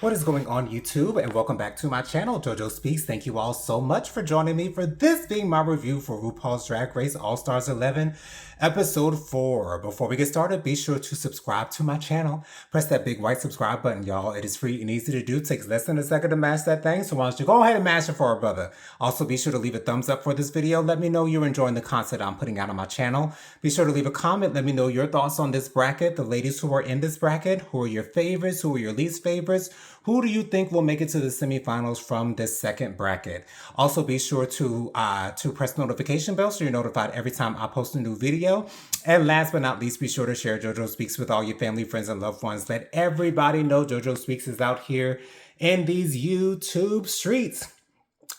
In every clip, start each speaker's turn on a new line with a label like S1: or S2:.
S1: What is going on YouTube, and welcome back to my channel, JoJo Speaks. Thank you all so much for joining me for this being my review for RuPaul's Drag Race All-Stars 11 episode 4. Before we get started, be sure to subscribe to my channel. Press that big white subscribe button, y'all. It is free and easy to do. It takes less than a second to mash that thing, so why don't you go ahead and mash it for a brother. Also, be sure to leave a thumbs up for this video. Let me know you're enjoying the content I'm putting out on my channel. Be sure to leave a comment. Let me know your thoughts on this bracket, the ladies who are in this bracket, who are your favorites, who are your least favorites. Who do you think will make it to the semifinals from this second bracket? Also, be sure to press the notification bell so you're notified every time I post a new video. And last but not least, be sure to share JoJo Speaks with all your family, friends, and loved ones. Let everybody know JoJo Speaks is out here in these YouTube streets.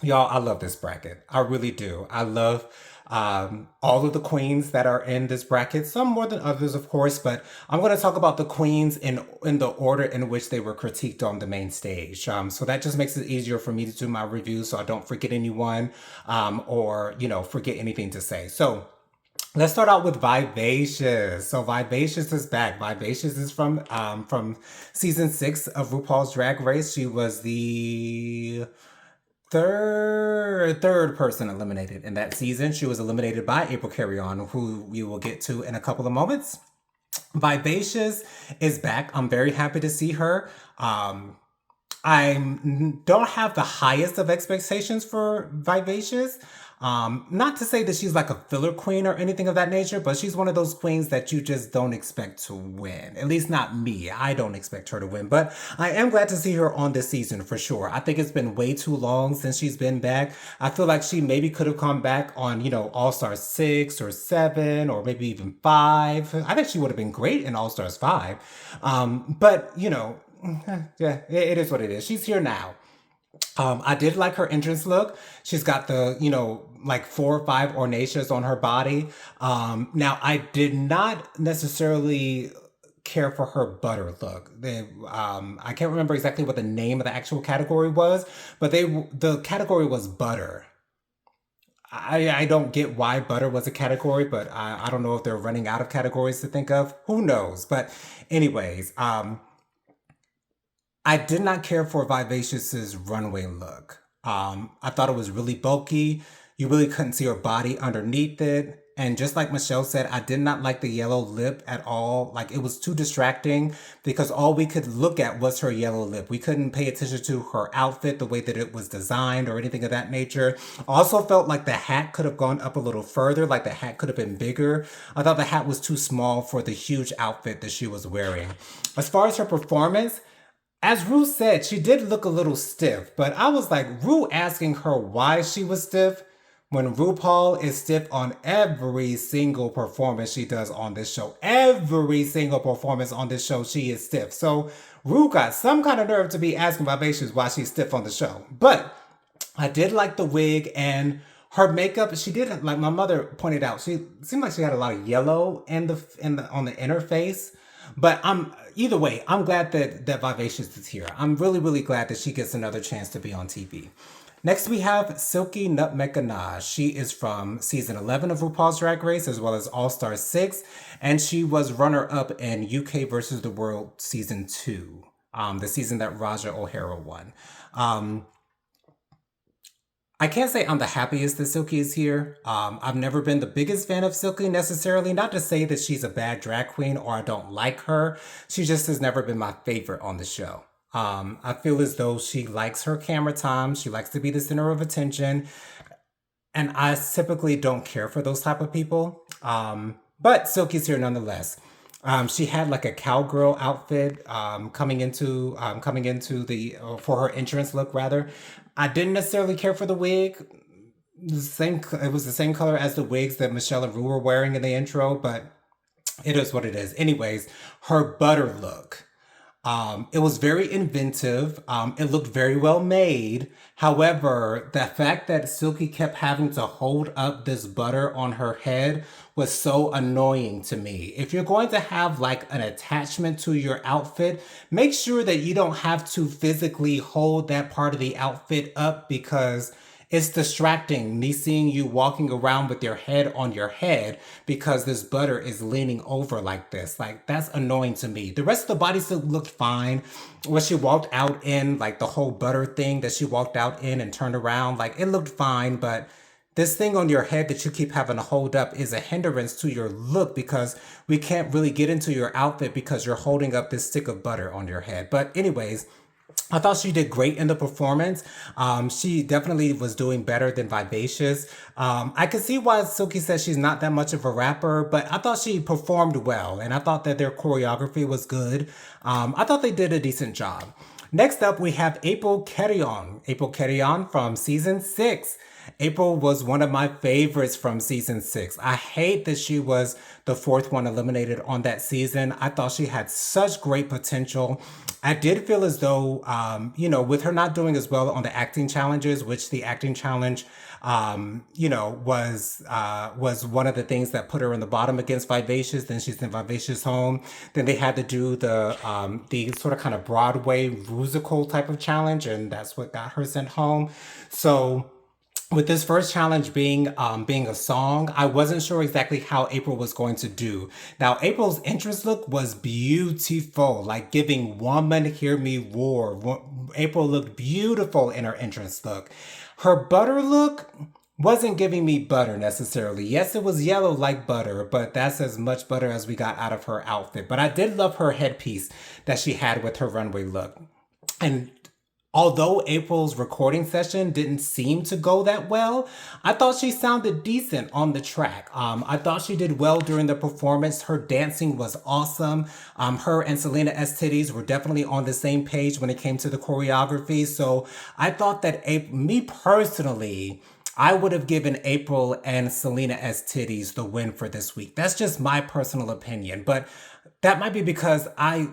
S1: Y'all, I love this bracket. I really do. I love all of the queens that are in this bracket, some more than others, of course, but I'm going to talk about the queens in the order in which they were critiqued on the main stage. So that just makes it easier for me to do my review so I don't forget anyone or, forget anything to say. So let's start out with Vivacious. So Vivacious is back. Vivacious is from season 6 of RuPaul's Drag Race. She was the third person eliminated in that season. She was eliminated by April Carrion, who we will get to in a couple of moments. Vivacious is back. I'm very happy to see her. I don't have the highest of expectations for Vivacious. Not to say that she's like a filler queen or anything of that nature, but she's one of those queens that you just don't expect to win. At least not me. I don't expect her to win, but I am glad to see her on this season for sure. I think it's been way too long since she's been back. I feel like she maybe could have come back on, All-Stars 6 or 7 or maybe even 5. I think she would have been great in All-Stars 5. But, yeah, it is what it is. She's here now. I did like her entrance look. She's got the, like 4 or 5 ornachas on her body. Now, I did not necessarily care for her butter look. I can't remember exactly what the name of the actual category was, but the category was butter. I don't get why butter was a category, but I don't know if they're running out of categories to think of. Who knows? But anyways, I did not care for Vivacious's runway look. I thought it was really bulky. You really couldn't see her body underneath it. And just like Michelle said, I did not like the yellow lip at all. Like, it was too distracting because all we could look at was her yellow lip. We couldn't pay attention to her outfit, the way that it was designed or anything of that nature. Also felt like the hat could have gone up a little further, like the hat could have been bigger. I thought the hat was too small for the huge outfit that she was wearing. As far as her performance, as Rue said, she did look a little stiff, but I was like, Rue asking her why she was stiff when RuPaul is stiff on every single performance she does on this show. Every single performance on this show, she is stiff. So Rue got some kind of nerve to be asking Vivacious why she's stiff on the show. But I did like the wig and her makeup. She did, like my mother pointed out, she seemed like she had a lot of yellow on the inner face. But either way, I'm glad that Vivacious is here. I'm really, really glad that she gets another chance to be on TV. Next, we have Silky Nutmeg Ganache. She is from season 11 of RuPaul's Drag Race, as well as All-Star 6. And she was runner-up in UK versus the World season 2, the season that Raja O'Hara won. I can't say I'm the happiest that Silky is here. I've never been the biggest fan of Silky necessarily. Not to say that she's a bad drag queen or I don't like her. She just has never been my favorite on the show. I feel as though she likes her camera time. She likes to be the center of attention. And I typically don't care for those type of people. But Silky's here nonetheless. She had like a cowgirl outfit coming into the for her entrance look rather. I didn't necessarily care for the wig. It was the same color as the wigs that Michelle and Rue were wearing in the intro, but it is what it is. Anyways, her butter look. It was very inventive. It looked very well made. However, the fact that Silky kept having to hold up this butter on her head was so annoying to me. If you're going to have like an attachment to your outfit, make sure that you don't have to physically hold that part of the outfit up because It's distracting me seeing you walking around with your head on your head because this butter is leaning over like this. Like, that's annoying to me. The rest of the body still looked fine. What she walked out in, like the whole butter thing that she walked out in and turned around, like it looked fine, but this thing on your head that you keep having to hold up is a hindrance to your look because we can't really get into your outfit because you're holding up this stick of butter on your head. But anyways, I thought she did great in the performance. She definitely was doing better than Vivacious. I could see why Silky says she's not that much of a rapper, but I thought she performed well, and I thought that their choreography was good. I thought they did a decent job. Next up, we have April Carrion. April Carrion from season 6. April was one of my favorites from season 6. I hate that she was the fourth one eliminated on that season. I thought she had such great potential. I did feel as though, with her not doing as well on the acting challenges, which the acting challenge, was one of the things that put her in the bottom against Vivacious. Then she's in Vivacious home. Then they had to do the sort of kind of Broadway musical type of challenge, and that's what got her sent home. So with this first challenge being a song, I wasn't sure exactly how April was going to do. Now, April's entrance look was beautiful, like giving "Woman Hear Me Roar." April looked beautiful in her entrance look. Her butter look wasn't giving me butter necessarily. Yes, it was yellow like butter, but that's as much butter as we got out of her outfit. But I did love her headpiece that she had with her runway look. And although April's recording session didn't seem to go that well, I thought she sounded decent on the track. I thought she did well during the performance. Her dancing was awesome. Her and Selena Estidis were definitely on the same page when it came to the choreography. So I thought that me personally, I would have given April and Selena Estidis the win for this week. That's just my personal opinion. But that might be because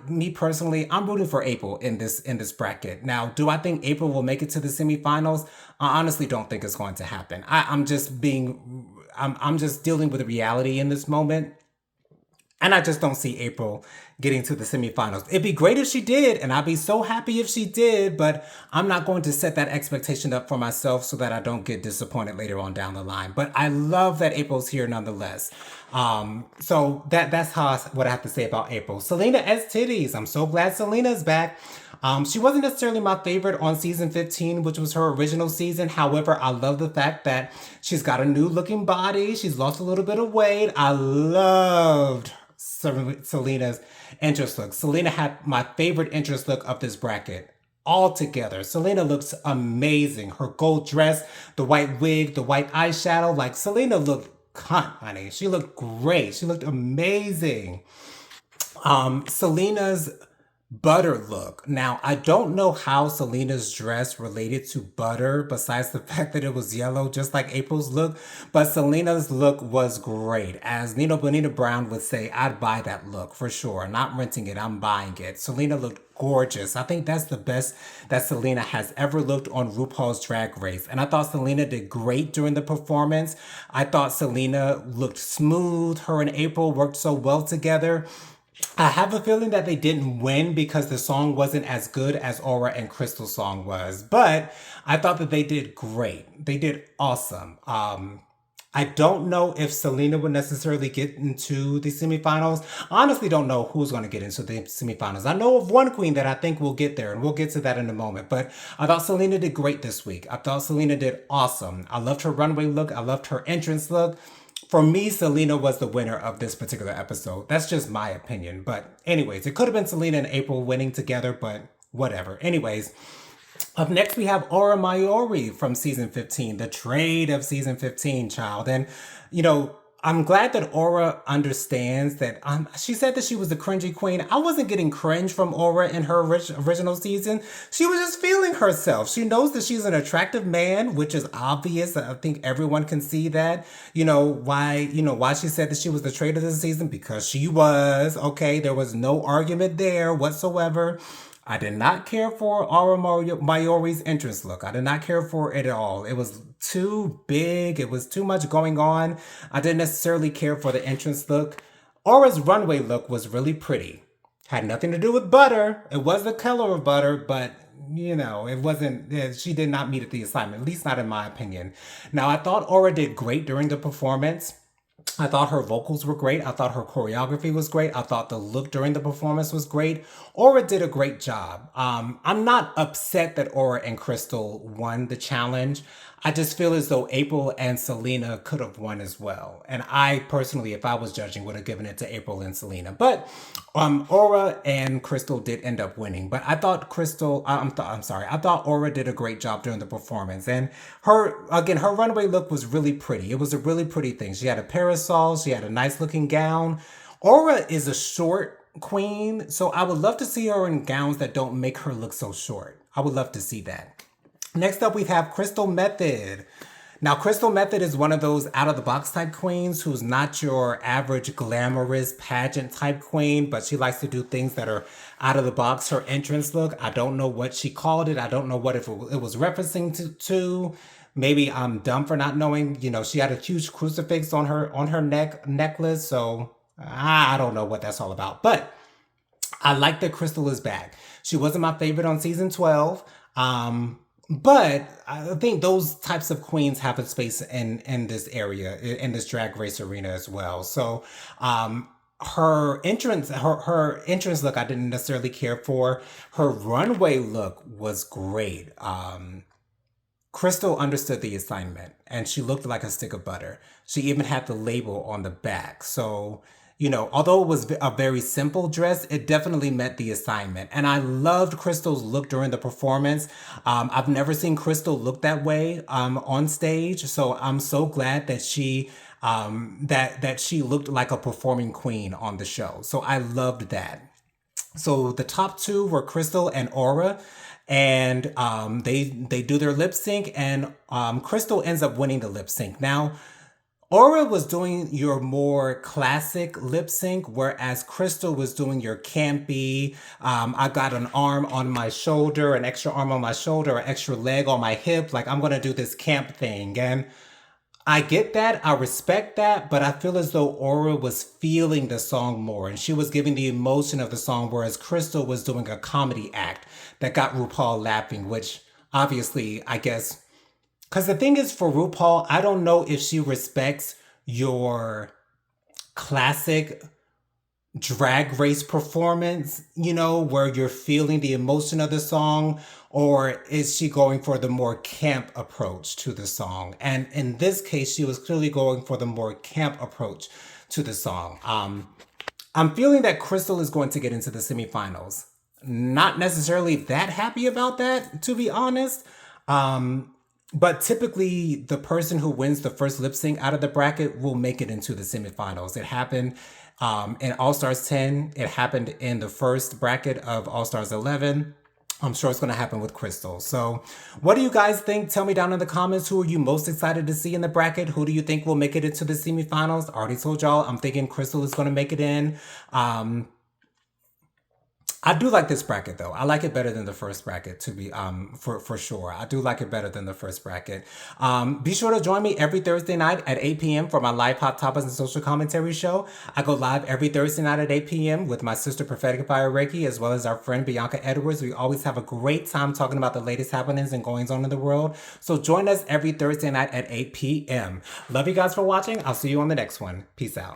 S1: me personally, I'm rooting for April in this bracket. Now, do I think April will make it to the semifinals? I honestly don't think it's going to happen. I'm just dealing with reality in this moment. And I just don't see April getting to the semifinals. It'd be great if she did, and I'd be so happy if she did, but I'm not going to set that expectation up for myself so that I don't get disappointed later on down the line. But I love that April's here nonetheless. So that's what I have to say about April. Selena S. Titties. I'm so glad Selena's back. She wasn't necessarily my favorite on season 15, which was her original season. However, I love the fact that she's got a new looking body. She's lost a little bit of weight. I loved Selena's entrance look. Selena had my favorite entrance look of this bracket altogether. Selena looks amazing. Her gold dress, the white wig, the white eyeshadow, like Selena looked honey. She looked great. She looked amazing. Selena's butter look. Now, I don't know how Selena's dress related to butter besides the fact that it was yellow, just like April's look, but Selena's look was great. As Nina Bonita Brown would say, I'd buy that look for sure. Not renting it, I'm buying it. Selena looked gorgeous. I think that's the best that Selena has ever looked on RuPaul's Drag Race. And I thought Selena did great during the performance. I thought Selena looked smooth. Her and April worked so well together. I have a feeling that they didn't win because the song wasn't as good as Aura and Crystal's song was, but I thought that they did great. They did awesome. I don't know if Selena would necessarily get into the semifinals. I honestly don't know who's going to get into the semifinals. I know of one queen that I think will get there, and we'll get to that in a moment. But I thought Selena did great this week. I thought Selena did awesome. I loved her runway look. I loved her entrance look. For me, Selena was the winner of this particular episode. That's just my opinion. But anyways, it could have been Selena and April winning together, but whatever. Anyways, up next we have Aura Mayori from season 15, the trade of season 15, child. And, I'm glad that Aura understands that. She said that she was the cringy queen. I wasn't getting cringe from Aura in her original season. She was just feeling herself. She knows that she's an attractive man, which is obvious. I think everyone can see that. Why she said that she was the traitor this season? Because she was. Okay, there was no argument there whatsoever. I did not care for Aura Mayori's entrance look. I did not care for it at all. It was too big. It was too much going on. I didn't necessarily care for the entrance look. Aura's runway look was really pretty. Had nothing to do with butter. It was the color of butter, but it wasn't, she did not meet the assignment, at least not in my opinion. Now, I thought Aura did great during the performance. I thought her vocals were great. I thought her choreography was great. I thought the look during the performance was great. Aura did a great job. I'm not upset that Aura and Crystal won the challenge. I just feel as though April and Selena could have won as well. And I personally, if I was judging, would have given it to April and Selena. But Aura and Crystal did end up winning. But I thought I'm sorry, I thought Aura did a great job during the performance. And her runway look was really pretty. It was a really pretty thing. She had a parasol. She had a nice looking gown. Aura is a short queen, so I would love to see her in gowns that don't make her look so short. I would love to see that. Next up, we have Crystal Method. Now, Crystal Method is one of those out-of-the-box type queens who's not your average glamorous pageant type queen, but she likes to do things that are out of the box. Her entrance look, I don't know what she called it. I don't know what if it was referencing to. Maybe I'm dumb for not knowing. She had a huge crucifix on her necklace, so I don't know what that's all about. But I like that Crystal is back. She wasn't my favorite on season 12. But I think those types of queens have a space in this area, in this drag race arena as well. So, her entrance look, I didn't necessarily care for. Her runway look was great. Crystal understood the assignment and she looked like a stick of butter. She even had the label on the back. So, although it was a very simple dress, it definitely met the assignment. And I loved Crystal's look during the performance. I've never seen Crystal look that way on stage. So I'm so glad that she that she looked like a performing queen on the show. So I loved that. So the top two were Crystal and Aura. And they do their lip sync, and Crystal ends up winning the lip sync. Now, Aura was doing your more classic lip sync, whereas Crystal was doing your campy, I got an arm on my shoulder, an extra arm on my shoulder, an extra leg on my hip, like I'm gonna do this camp thing. And I get that, I respect that, but I feel as though Aura was feeling the song more and she was giving the emotion of the song, whereas Crystal was doing a comedy act that got RuPaul laughing, which obviously, I guess, because the thing is for RuPaul, I don't know if she respects your classic drag race performance, where you're feeling the emotion of the song, or is she going for the more camp approach to the song? And in this case, she was clearly going for the more camp approach to the song. I'm feeling that Crystal is going to get into the semifinals. Not necessarily that happy about that, to be honest. But typically, the person who wins the first lip sync out of the bracket will make it into the semifinals. It happened in All Stars 10. It happened in the first bracket of All Stars 11. I'm sure it's going to happen with Crystal. So what do you guys think? Tell me down in the comments. Who are you most excited to see in the bracket? Who do you think will make it into the semifinals? I already told y'all, I'm thinking Crystal is going to make it in. I do like this bracket though. I like it better than the first bracket, to be for sure. I do like it better than the first bracket. Be sure to join me every Thursday night at 8 p.m. for my live Hot Topics and Social Commentary show. I go live every Thursday night at 8 p.m. with my sister Prophetic Fire Reiki, as well as our friend Bianca Edwards. We always have a great time talking about the latest happenings and goings on in the world. So join us every Thursday night at 8 p.m. Love you guys for watching. I'll see you on the next one. Peace out.